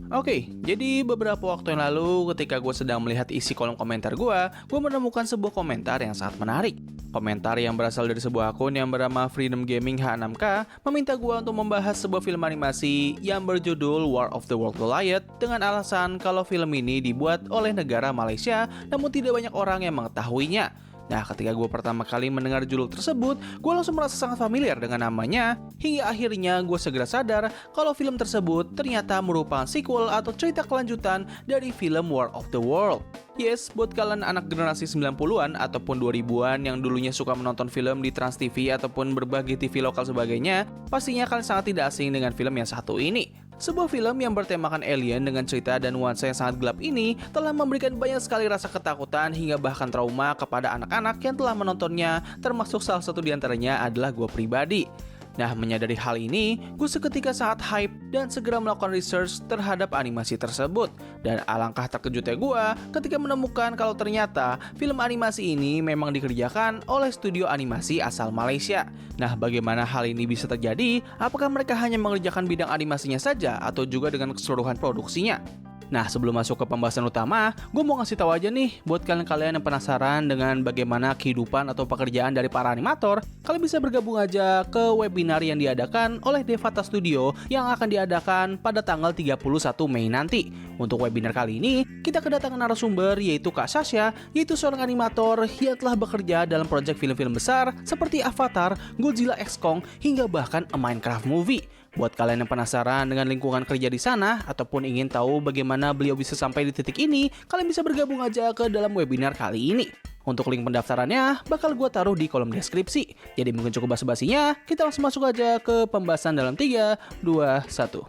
Oke, jadi beberapa waktu yang lalu ketika gue sedang melihat isi kolom komentar gue menemukan sebuah komentar yang sangat menarik. Komentar yang berasal dari sebuah akun yang bernama Freedom Gaming H6K meminta gue untuk membahas sebuah film animasi yang berjudul War of the World Goliath dengan alasan kalau film ini dibuat oleh negara Malaysia namun tidak banyak orang yang mengetahuinya. Nah, ketika gue pertama kali mendengar judul tersebut, gue langsung merasa sangat familiar dengan namanya, hingga akhirnya gue segera sadar kalau film tersebut ternyata merupakan sequel atau cerita kelanjutan dari film War of the World. Yes, buat kalian anak generasi 90-an ataupun 2000-an yang dulunya suka menonton film di Trans TV ataupun berbagai TV lokal sebagainya, pastinya kalian sangat tidak asing dengan film yang satu ini. Sebuah film yang bertemakan alien dengan cerita dan nuansa yang sangat gelap ini telah memberikan banyak sekali rasa ketakutan hingga bahkan trauma kepada anak-anak yang telah menontonnya, termasuk salah satu diantaranya adalah gue pribadi. Nah, menyadari hal ini, gue seketika sangat hype dan segera melakukan research terhadap animasi tersebut. Dan alangkah terkejutnya gue ketika menemukan kalau ternyata film animasi ini memang dikerjakan oleh studio animasi asal Malaysia. Nah, bagaimana hal ini bisa terjadi? Apakah mereka hanya mengerjakan bidang animasinya saja atau juga dengan keseluruhan produksinya? Nah, sebelum masuk ke pembahasan utama, gue mau ngasih tahu aja nih buat kalian-kalian yang penasaran dengan bagaimana kehidupan atau pekerjaan dari para animator, kalian bisa bergabung aja ke webinar yang diadakan oleh Devata Studio yang akan diadakan pada tanggal 31 Mei nanti. Untuk webinar kali ini, kita kedatangan narasumber yaitu Kak Sasha, yaitu seorang animator yang telah bekerja dalam proyek film-film besar seperti Avatar, Godzilla X Kong, hingga bahkan A Minecraft Movie. Buat kalian yang penasaran dengan lingkungan kerja di sana ataupun ingin tahu bagaimana beliau bisa sampai di titik ini, kalian bisa bergabung aja ke dalam webinar kali ini. Untuk link pendaftarannya bakal gue taruh di kolom deskripsi. Jadi mungkin cukup basa-basinya, kita langsung masuk aja ke pembahasan dalam 3, 2, 1.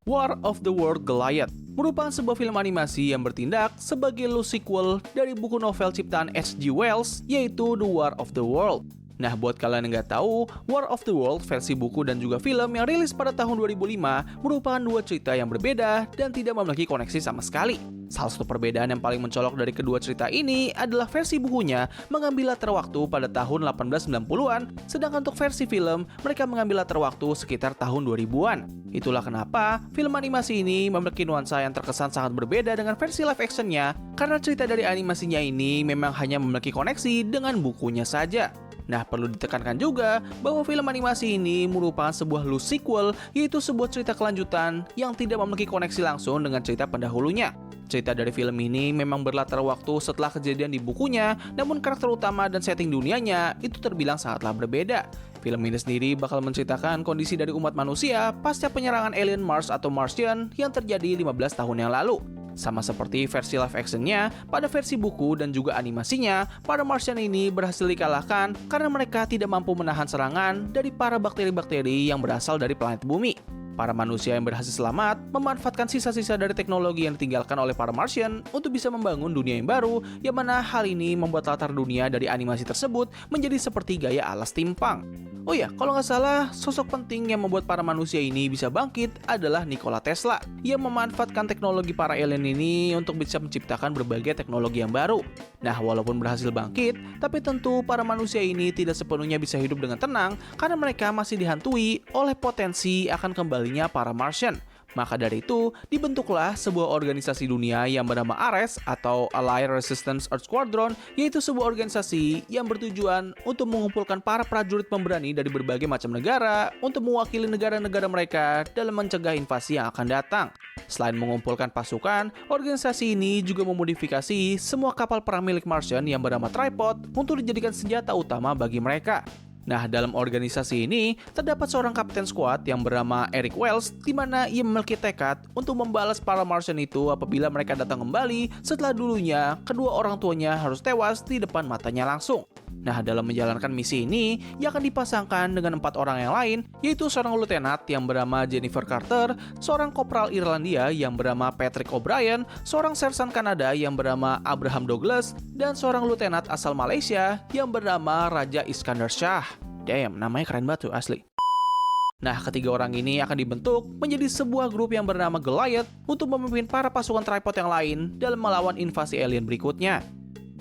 War of the World Goliath merupakan sebuah film animasi yang bertindak sebagai loose sequel dari buku novel ciptaan H.G. Wells yaitu The War of the World. Nah, buat kalian yang nggak tahu, War of the World versi buku dan juga film yang rilis pada tahun 2005 merupakan dua cerita yang berbeda dan tidak memiliki koneksi sama sekali. Salah satu perbedaan yang paling mencolok dari kedua cerita ini adalah versi bukunya mengambil latar waktu pada tahun 1890-an, sedangkan untuk versi film mereka mengambil latar waktu sekitar tahun 2000-an. Itulah kenapa film animasi ini memiliki nuansa yang terkesan sangat berbeda dengan versi live actionnya, karena cerita dari animasinya ini memang hanya memiliki koneksi dengan bukunya saja. Nah, perlu ditekankan juga bahwa film animasi ini merupakan sebuah loose sequel, yaitu sebuah cerita kelanjutan yang tidak memiliki koneksi langsung dengan cerita pendahulunya. Cerita dari film ini memang berlatar waktu setelah kejadian di bukunya, namun karakter utama dan setting dunianya itu terbilang sangatlah berbeda. Film ini sendiri bakal menceritakan kondisi dari umat manusia pasca penyerangan alien Mars atau Martian yang terjadi 15 tahun yang lalu. Sama seperti versi live actionnya, pada versi buku dan juga animasinya, para Martian ini berhasil dikalahkan karena mereka tidak mampu menahan serangan dari para bakteri-bakteri yang berasal dari planet bumi. Para manusia yang berhasil selamat memanfaatkan sisa-sisa dari teknologi yang ditinggalkan oleh para Martian untuk bisa membangun dunia yang baru, yang mana hal ini membuat latar dunia dari animasi tersebut menjadi seperti gaya ala steampunk. Oh ya, kalau nggak salah, sosok penting yang membuat para manusia ini bisa bangkit adalah Nikola Tesla, yang memanfaatkan teknologi para alien ini untuk bisa menciptakan berbagai teknologi yang baru. Nah, walaupun berhasil bangkit, tapi tentu para manusia ini tidak sepenuhnya bisa hidup dengan tenang karena mereka masih dihantui oleh potensi akan kembalinya para Martian. Maka dari itu, dibentuklah sebuah organisasi dunia yang bernama ARES atau Allied Resistance Earth Squadron, yaitu sebuah organisasi yang bertujuan untuk mengumpulkan para prajurit pemberani dari berbagai macam negara untuk mewakili negara-negara mereka dalam mencegah invasi yang akan datang. Selain mengumpulkan pasukan, organisasi ini juga memodifikasi semua kapal perang milik Martian yang bernama Tripod untuk dijadikan senjata utama bagi mereka. Nah, dalam organisasi ini terdapat seorang kapten squad yang bernama Eric Wells, di mana ia memiliki tekad untuk membalas para Martian itu apabila mereka datang kembali setelah dulunya kedua orang tuanya harus tewas di depan matanya langsung. Nah, dalam menjalankan misi ini, ia akan dipasangkan dengan 4 orang yang lain, yaitu seorang lieutenant yang bernama Jennifer Carter, seorang kopral Irlandia yang bernama Patrick O'Brien, seorang sersan Kanada yang bernama Abraham Douglas, dan seorang lieutenant asal Malaysia yang bernama Raja Iskandar Shah. Damn, namanya keren banget tuh asli. Nah, ketiga orang ini akan dibentuk menjadi sebuah grup yang bernama Goliath untuk memimpin para pasukan Tripod yang lain dalam melawan invasi alien berikutnya.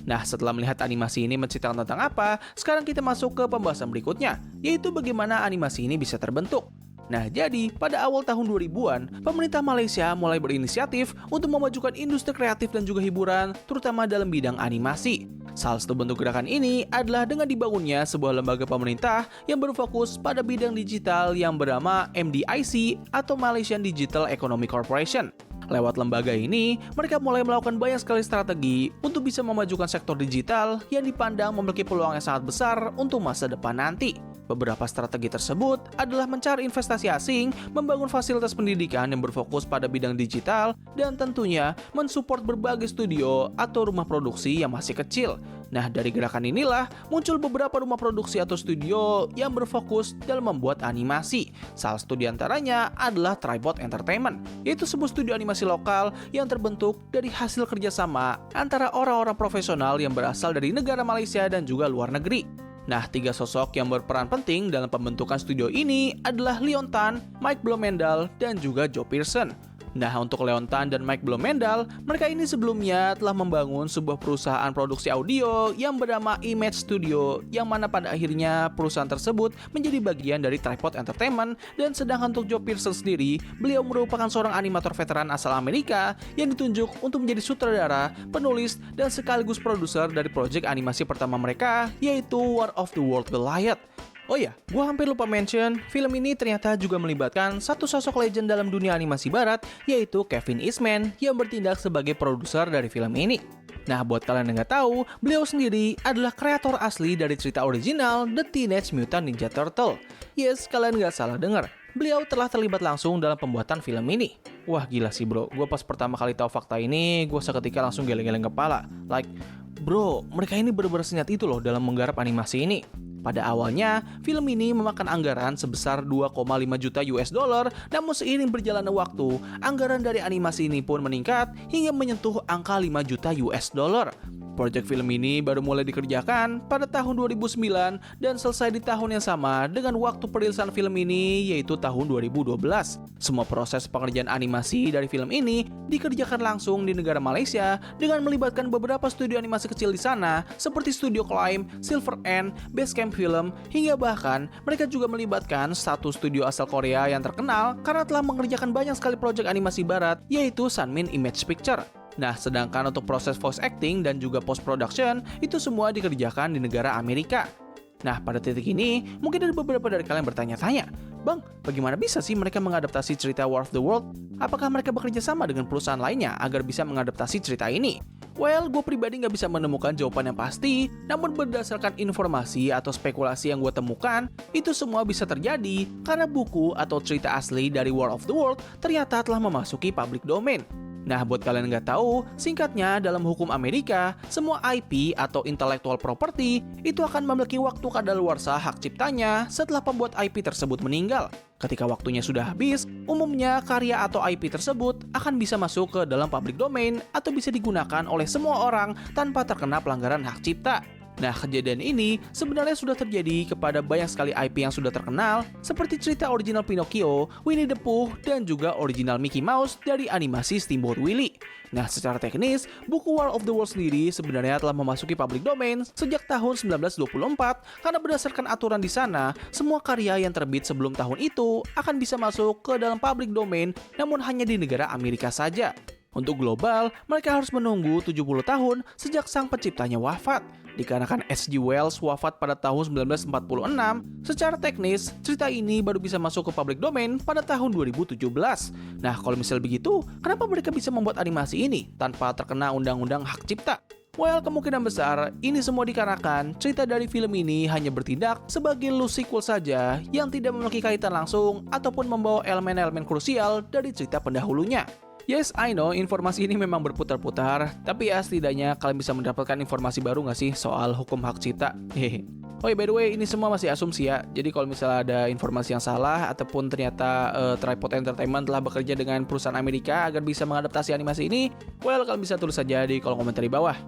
Nah, setelah melihat animasi ini menceritakan tentang apa, sekarang kita masuk ke pembahasan berikutnya, yaitu bagaimana animasi ini bisa terbentuk. Nah, jadi pada awal tahun 2000-an, pemerintah Malaysia mulai berinisiatif untuk memajukan industri kreatif dan juga hiburan, terutama dalam bidang animasi. Salah satu bentuk gerakan ini adalah dengan dibangunnya sebuah lembaga pemerintah yang berfokus pada bidang digital yang bernama MDIC atau Malaysian Digital Economic Corporation. Lewat lembaga ini, mereka mulai melakukan banyak sekali strategi untuk bisa memajukan sektor digital yang dipandang memiliki peluang yang sangat besar untuk masa depan nanti. Beberapa strategi tersebut adalah mencari investasi asing, membangun fasilitas pendidikan yang berfokus pada bidang digital, dan tentunya mensupport berbagai studio atau rumah produksi yang masih kecil. Nah, dari gerakan inilah muncul beberapa rumah produksi atau studio yang berfokus dalam membuat animasi. Salah satu di antaranya adalah Tripod Entertainment, yaitu sebuah studio animasi lokal yang terbentuk dari hasil kerjasama antara orang-orang profesional yang berasal dari negara Malaysia dan juga luar negeri. Nah, 3 sosok yang berperan penting dalam pembentukan studio ini adalah Leon Tan, Mike Blomendal, dan juga Joe Pearson. Nah, untuk Leon Tan dan Mike Blomendal, mereka ini sebelumnya telah membangun sebuah perusahaan produksi audio yang bernama Image Studio, yang mana pada akhirnya perusahaan tersebut menjadi bagian dari Tripod Entertainment. Dan sedangkan untuk Joe Pearson sendiri, beliau merupakan seorang animator veteran asal Amerika yang ditunjuk untuk menjadi sutradara, penulis, dan sekaligus produser dari proyek animasi pertama mereka, yaitu War of the World Goliath. Oh ya, gue hampir lupa mention, film ini ternyata juga melibatkan satu sosok legend dalam dunia animasi barat, yaitu Kevin Eastman yang bertindak sebagai produser dari film ini. Nah, buat kalian yang nggak tahu, beliau sendiri adalah kreator asli dari cerita original The Teenage Mutant Ninja Turtle. Yes, kalian nggak salah dengar. Beliau telah terlibat langsung dalam pembuatan film ini. Wah, gila sih bro, gue pas pertama kali tahu fakta ini, gue seketika langsung geleng-geleng kepala. Like, bro, mereka ini benar-benar senyat itu loh dalam menggarap animasi ini. Pada awalnya, film ini memakan anggaran sebesar 2,5 juta US dollar, namun seiring berjalannya waktu, anggaran dari animasi ini pun meningkat hingga menyentuh angka 5 juta US dollar. Proyek film ini baru mulai dikerjakan pada tahun 2009 dan selesai di tahun yang sama dengan waktu perilisan film ini, yaitu tahun 2012. Semua proses pengerjaan animasi dari film ini dikerjakan langsung di negara Malaysia dengan melibatkan beberapa studio animasi kecil di sana seperti Studio Climb, Silver Ant, Basecamp Film, hingga bahkan mereka juga melibatkan satu studio asal Korea yang terkenal karena telah mengerjakan banyak sekali proyek animasi barat, yaitu Sunmin Image Picture. Nah, sedangkan untuk proses voice acting dan juga post production itu semua dikerjakan di negara Amerika. Nah, pada titik ini, mungkin ada beberapa dari kalian bertanya-tanya, Bang, bagaimana bisa sih mereka mengadaptasi cerita War of the World? Apakah mereka bekerja sama dengan perusahaan lainnya agar bisa mengadaptasi cerita ini? Well, gue pribadi nggak bisa menemukan jawaban yang pasti, namun berdasarkan informasi atau spekulasi yang gue temukan, itu semua bisa terjadi karena buku atau cerita asli dari War of the World ternyata telah memasuki public domain. Nah, buat kalian yang nggak tahu, singkatnya dalam hukum Amerika, semua IP atau intellectual property itu akan memiliki waktu kadaluarsa hak ciptanya setelah pembuat IP tersebut meninggal. Ketika waktunya sudah habis, umumnya karya atau IP tersebut akan bisa masuk ke dalam public domain atau bisa digunakan oleh semua orang tanpa terkena pelanggaran hak cipta. Nah, kejadian ini sebenarnya sudah terjadi kepada banyak sekali IP yang sudah terkenal, seperti cerita original Pinocchio, Winnie the Pooh, dan juga original Mickey Mouse dari animasi Steamboat Willie. Nah, secara teknis, buku War of the World sendiri sebenarnya telah memasuki public domain sejak tahun 1924, karena berdasarkan aturan di sana, semua karya yang terbit sebelum tahun itu akan bisa masuk ke dalam public domain, namun hanya di negara Amerika saja. Untuk global, mereka harus menunggu 70 tahun sejak sang penciptanya wafat. Dikarenakan H.G. Wells wafat pada tahun 1946, secara teknis, cerita ini baru bisa masuk ke public domain pada tahun 2017. Nah, kalau misal begitu, kenapa mereka bisa membuat animasi ini tanpa terkena undang-undang hak cipta? Well, kemungkinan besar ini semua dikarenakan cerita dari film ini hanya bertindak sebagai loose sequel saja yang tidak memiliki kaitan langsung ataupun membawa elemen-elemen krusial dari cerita pendahulunya. Yes, I know, informasi ini memang berputar-putar, tapi ya setidaknya kalian bisa mendapatkan informasi baru nggak sih soal hukum hak cipta? Hehe. Oh ya, by the way, ini semua masih asumsi ya. Jadi kalau misalnya ada informasi yang salah ataupun ternyata Tripod Entertainment telah bekerja dengan perusahaan Amerika agar bisa mengadaptasi animasi ini, well, kalian bisa tulis saja di kolom komentar di bawah.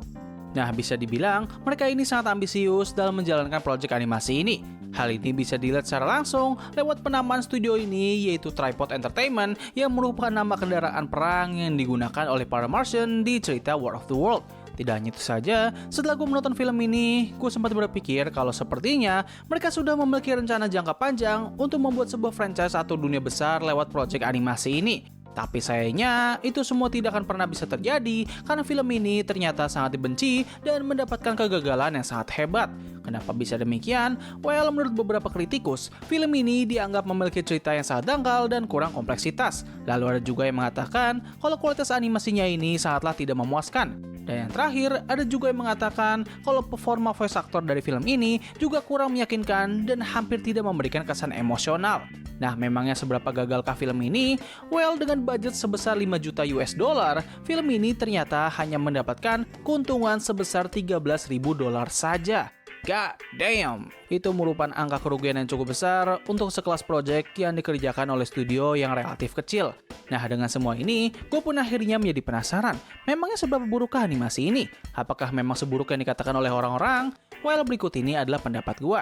Nah, bisa dibilang mereka ini sangat ambisius dalam menjalankan proyek animasi ini. Hal ini bisa dilihat secara langsung lewat penamaan studio ini, yaitu Tripod Entertainment, yang merupakan nama kendaraan perang yang digunakan oleh para Martian di cerita War of the World. Tidak hanya itu saja, setelah gue menonton film ini, gue sempat berpikir kalau sepertinya mereka sudah memiliki rencana jangka panjang untuk membuat sebuah franchise atau dunia besar lewat proyek animasi ini. Tapi sayangnya, itu semua tidak akan pernah bisa terjadi karena film ini ternyata sangat dibenci dan mendapatkan kegagalan yang sangat hebat. Kenapa bisa demikian? Well, menurut beberapa kritikus, film ini dianggap memiliki cerita yang sangat dangkal dan kurang kompleksitas. Lalu ada juga yang mengatakan kalau kualitas animasinya ini sangatlah tidak memuaskan. Dan yang terakhir, ada juga yang mengatakan kalau performa voice actor dari film ini juga kurang meyakinkan dan hampir tidak memberikan kesan emosional. Nah, memangnya seberapa gagalkah film ini? Well, dengan budget sebesar 5 juta US dollar, film ini ternyata hanya mendapatkan keuntungan sebesar 13.000 dolar saja. God damn, itu merupakan angka kerugian yang cukup besar untuk sekelas proyek yang dikerjakan oleh studio yang relatif kecil. Nah, dengan semua ini, gue pun akhirnya menjadi penasaran, memangnya seberapa burukkah animasi ini? Apakah memang seburuk yang dikatakan oleh orang-orang? Well, berikut ini adalah pendapat gue.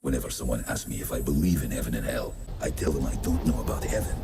Whenever someone asks me if I believe in heaven and hell, I tell them I don't know about heaven.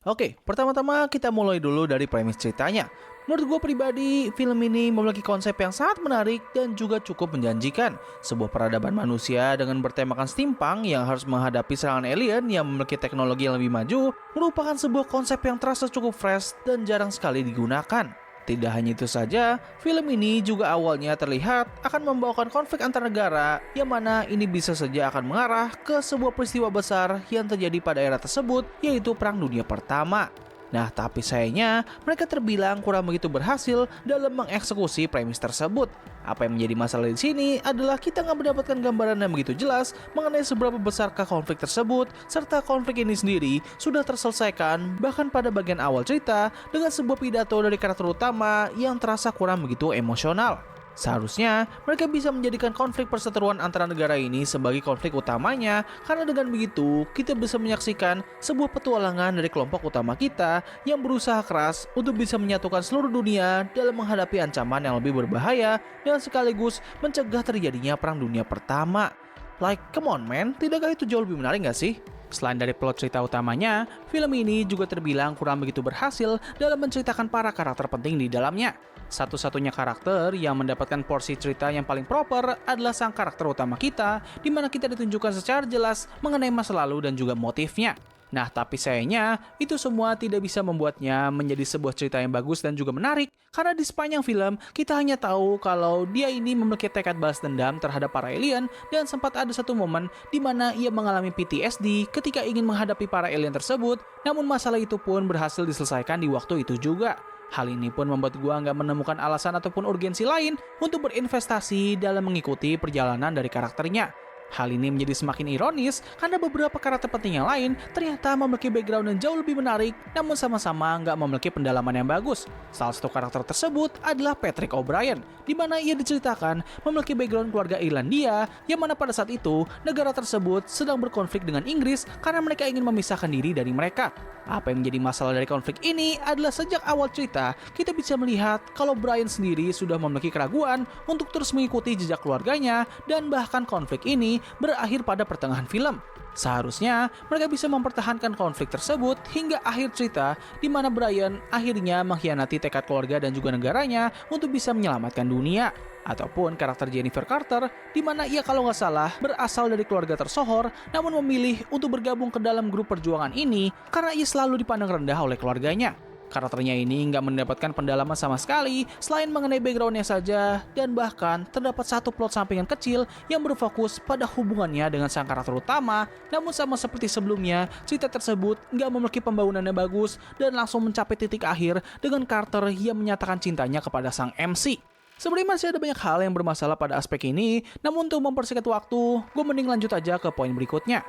Oke, pertama-tama kita mulai dulu dari premis ceritanya. Menurut gue pribadi, film ini memiliki konsep yang sangat menarik dan juga cukup menjanjikan. Sebuah peradaban manusia dengan bertemakan steampunk yang harus menghadapi serangan alien yang memiliki teknologi yang lebih maju merupakan sebuah konsep yang terasa cukup fresh dan jarang sekali digunakan. Tidak hanya itu saja, film ini juga awalnya terlihat akan membawakan konflik antar negara yang mana ini bisa saja akan mengarah ke sebuah peristiwa besar yang terjadi pada era tersebut, yaitu Perang Dunia Pertama. Nah, tapi sayangnya mereka terbilang kurang begitu berhasil dalam mengeksekusi premis tersebut. Apa yang menjadi masalah di sini adalah kita nggak mendapatkan gambaran yang begitu jelas mengenai seberapa besarkah konflik tersebut, serta konflik ini sendiri sudah terselesaikan bahkan pada bagian awal cerita dengan sebuah pidato dari karakter utama yang terasa kurang begitu emosional. Seharusnya mereka bisa menjadikan konflik perseteruan antara negara ini sebagai konflik utamanya, karena dengan begitu kita bisa menyaksikan sebuah petualangan dari kelompok utama kita yang berusaha keras untuk bisa menyatukan seluruh dunia dalam menghadapi ancaman yang lebih berbahaya dan sekaligus mencegah terjadinya Perang Dunia Pertama. Like, come on man, tidakkah itu jauh lebih menarik gak sih? Selain dari plot cerita utamanya, film ini juga terbilang kurang begitu berhasil dalam menceritakan para karakter penting di dalamnya. Satu-satunya karakter yang mendapatkan porsi cerita yang paling proper adalah sang karakter utama kita, di mana kita ditunjukkan secara jelas mengenai masa lalu dan juga motifnya. Nah, tapi sayangnya, itu semua tidak bisa membuatnya menjadi sebuah cerita yang bagus dan juga menarik, karena di sepanjang film, kita hanya tahu kalau dia ini memiliki tekad balas dendam terhadap para alien, dan sempat ada satu momen di mana ia mengalami PTSD ketika ingin menghadapi para alien tersebut, namun masalah itu pun berhasil diselesaikan di waktu itu juga. Hal ini pun membuat gua nggak menemukan alasan ataupun urgensi lain untuk berinvestasi dalam mengikuti perjalanan dari karakternya. Hal ini menjadi semakin ironis karena beberapa karakter penting yang lain ternyata memiliki background yang jauh lebih menarik, namun sama-sama nggak memiliki pendalaman yang bagus. Salah satu karakter tersebut adalah Patrick O'Brien, di mana ia diceritakan memiliki background keluarga Irlandia, yang mana pada saat itu negara tersebut sedang berkonflik dengan Inggris karena mereka ingin memisahkan diri dari mereka. Apa yang menjadi masalah dari konflik ini adalah sejak awal cerita, kita bisa melihat kalau Brian sendiri sudah memiliki keraguan untuk terus mengikuti jejak keluarganya, dan bahkan konflik ini berakhir pada pertengahan film. Seharusnya mereka bisa mempertahankan konflik tersebut hingga akhir cerita, di mana Brian akhirnya mengkhianati tekad keluarga dan juga negaranya untuk bisa menyelamatkan dunia. Ataupun karakter Jennifer Carter, di mana ia kalau nggak salah berasal dari keluarga tersohor, namun memilih untuk bergabung ke dalam grup perjuangan ini karena ia selalu dipandang rendah oleh keluarganya. Karakternya ini nggak mendapatkan pendalaman sama sekali selain mengenai backgroundnya saja, dan bahkan terdapat satu plot sampingan kecil yang berfokus pada hubungannya dengan sang karakter utama, namun sama seperti sebelumnya, cerita tersebut nggak memiliki pembangunan yang bagus dan langsung mencapai titik akhir dengan Carter yang menyatakan cintanya kepada sang MC. Sebenarnya masih ada banyak hal yang bermasalah pada aspek ini, namun untuk mempersingkat waktu, gue mending lanjut aja ke poin berikutnya.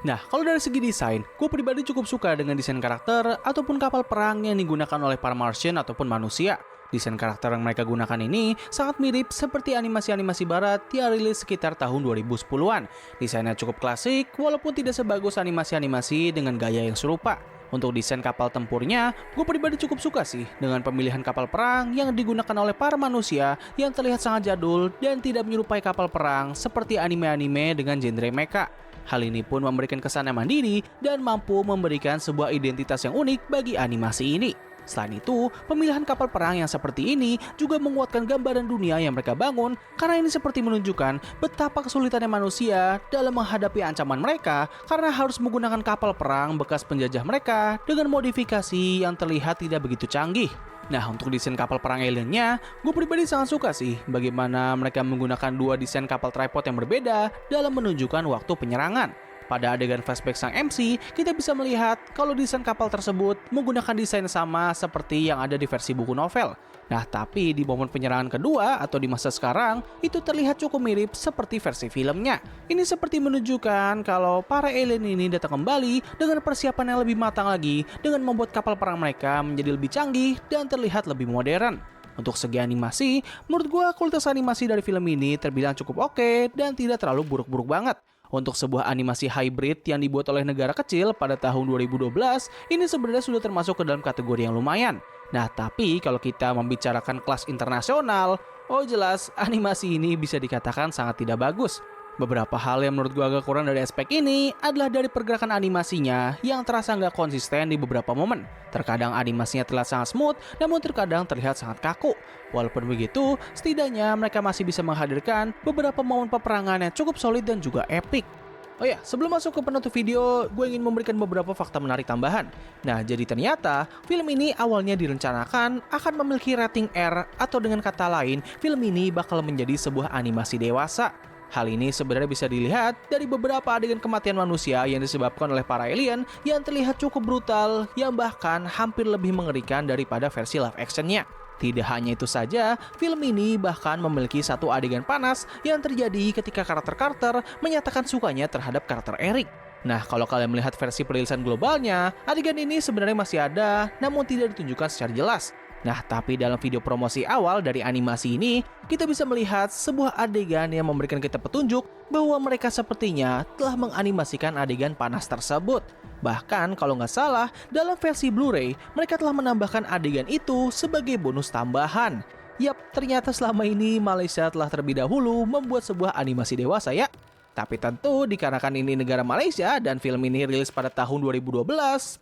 Nah, kalau dari segi desain, gue pribadi cukup suka dengan desain karakter ataupun kapal perang yang digunakan oleh para Martian ataupun manusia. Desain karakter yang mereka gunakan ini sangat mirip seperti animasi-animasi barat yang rilis sekitar tahun 2010-an. Desainnya cukup klasik, walaupun tidak sebagus animasi-animasi dengan gaya yang serupa. Untuk desain kapal tempurnya, gue pribadi cukup suka sih dengan pemilihan kapal perang yang digunakan oleh para manusia yang terlihat sangat jadul dan tidak menyerupai kapal perang seperti anime-anime dengan genre mecha. Hal ini pun memberikan kesan yang mandiri dan mampu memberikan sebuah identitas yang unik bagi animasi ini. Selain itu, pemilihan kapal perang yang seperti ini juga menguatkan gambaran dunia yang mereka bangun karena ini seperti menunjukkan betapa kesulitannya manusia dalam menghadapi ancaman mereka karena harus menggunakan kapal perang bekas penjajah mereka dengan modifikasi yang terlihat tidak begitu canggih. Nah, untuk desain kapal perang aliennya, gue pribadi sangat suka sih bagaimana mereka menggunakan dua desain kapal tripod yang berbeda dalam menunjukkan waktu penyerangan. Pada adegan flashback sang MC, kita bisa melihat kalau desain kapal tersebut menggunakan desain sama seperti yang ada di versi buku novel. Nah, tapi di momen penyerangan kedua atau di masa sekarang, itu terlihat cukup mirip seperti versi filmnya. Ini seperti menunjukkan kalau para alien ini datang kembali dengan persiapan yang lebih matang lagi dengan membuat kapal perang mereka menjadi lebih canggih dan terlihat lebih modern. Untuk segi animasi, menurut gue kualitas animasi dari film ini terbilang cukup oke dan tidak terlalu buruk-buruk banget. Untuk sebuah animasi hybrid yang dibuat oleh negara kecil pada tahun 2012, ini sebenarnya sudah termasuk ke dalam kategori yang lumayan. Nah, tapi kalau kita membicarakan kelas internasional, oh jelas animasi ini bisa dikatakan sangat tidak bagus. Beberapa hal yang menurut gue agak kurang dari aspek ini adalah dari pergerakan animasinya yang terasa nggak konsisten di beberapa momen. Terkadang animasinya terlihat sangat smooth, namun terkadang terlihat sangat kaku. Walaupun begitu, setidaknya mereka masih bisa menghadirkan beberapa momen peperangan yang cukup solid dan juga epic. Oh ya, sebelum masuk ke penutup video, gue ingin memberikan beberapa fakta menarik tambahan. Nah, jadi ternyata film ini awalnya direncanakan akan memiliki rating R atau dengan kata lain, film ini bakal menjadi sebuah animasi dewasa. Hal ini sebenarnya bisa dilihat dari beberapa adegan kematian manusia yang disebabkan oleh para alien yang terlihat cukup brutal, yang bahkan hampir lebih mengerikan daripada versi live actionnya. Tidak hanya itu saja, film ini bahkan memiliki satu adegan panas yang terjadi ketika karakter Carter menyatakan sukanya terhadap karakter Eric. Nah, kalau kalian melihat versi perilisan globalnya, adegan ini sebenarnya masih ada, namun tidak ditunjukkan secara jelas. Nah, tapi dalam video promosi awal dari animasi ini, kita bisa melihat sebuah adegan yang memberikan kita petunjuk bahwa mereka sepertinya telah menganimasikan adegan panas tersebut. Bahkan kalau nggak salah, dalam versi Blu-ray, mereka telah menambahkan adegan itu sebagai bonus tambahan. Yap, ternyata selama ini Malaysia telah terlebih dahulu membuat sebuah animasi dewasa ya. Tapi tentu dikarenakan ini negara Malaysia dan film ini rilis pada tahun 2012,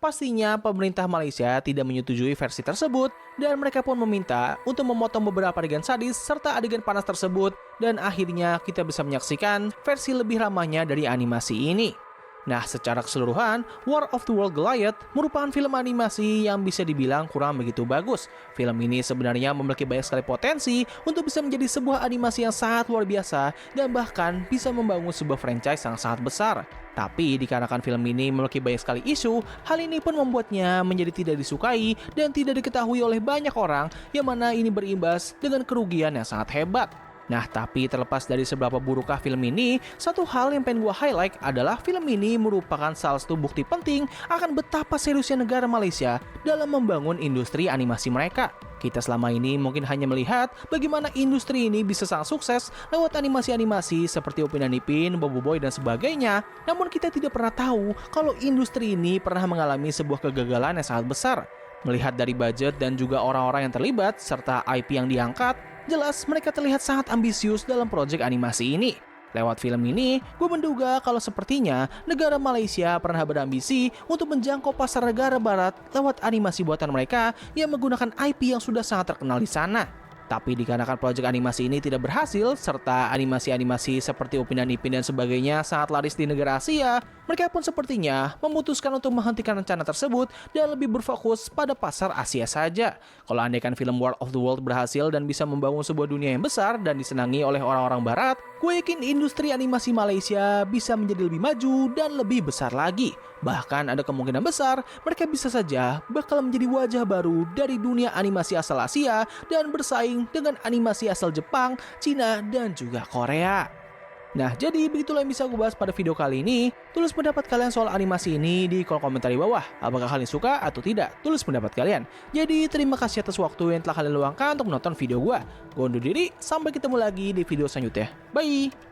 pastinya pemerintah Malaysia tidak menyetujui versi tersebut dan mereka pun meminta untuk memotong beberapa adegan sadis serta adegan panas tersebut dan akhirnya kita bisa menyaksikan versi lebih ramahnya dari animasi ini. Nah, secara keseluruhan, War of the World Goliath merupakan film animasi yang bisa dibilang kurang begitu bagus. Film ini sebenarnya memiliki banyak sekali potensi untuk bisa menjadi sebuah animasi yang sangat luar biasa dan bahkan bisa membangun sebuah franchise yang sangat besar. Tapi dikarenakan film ini memiliki banyak sekali isu, hal ini pun membuatnya menjadi tidak disukai dan tidak diketahui oleh banyak orang yang mana ini berimbas dengan kerugian yang sangat hebat. Nah, tapi terlepas dari seberapa burukkah film ini, satu hal yang pengen gue highlight adalah film ini merupakan salah satu bukti penting akan betapa seriusnya negara Malaysia dalam membangun industri animasi mereka. Kita selama ini mungkin hanya melihat bagaimana industri ini bisa sangat sukses lewat animasi-animasi seperti Upin dan Ipin, Bobo Boy, dan sebagainya. Namun kita tidak pernah tahu kalau industri ini pernah mengalami sebuah kegagalan yang sangat besar. Melihat dari budget dan juga orang-orang yang terlibat serta IP yang diangkat, jelas mereka terlihat sangat ambisius dalam proyek animasi ini. Lewat film ini, gue menduga kalau sepertinya negara Malaysia pernah berambisi untuk menjangkau pasar negara barat lewat animasi buatan mereka yang menggunakan IP yang sudah sangat terkenal di sana. Tapi dikarenakan proyek animasi ini tidak berhasil, serta animasi-animasi seperti Upin dan Ipin dan sebagainya sangat laris di negara Asia, mereka pun sepertinya memutuskan untuk menghentikan rencana tersebut dan lebih berfokus pada pasar Asia saja. Kalau andaikan film War of the World berhasil dan bisa membangun sebuah dunia yang besar dan disenangi oleh orang-orang barat, gue yakin industri animasi Malaysia bisa menjadi lebih maju dan lebih besar lagi. Bahkan ada kemungkinan besar mereka bisa saja bakal menjadi wajah baru dari dunia animasi asal Asia dan bersaing dengan animasi asal Jepang, Cina, dan juga Korea. Nah, jadi begitulah yang bisa gue bahas pada video kali ini. Tulis pendapat kalian soal animasi ini di kolom komentar di bawah. Apakah kalian suka atau tidak? Tulis pendapat kalian. Jadi terima kasih atas waktu yang telah kalian luangkan untuk menonton video gue. Gue undur diri, sampai ketemu lagi di video selanjutnya. Bye!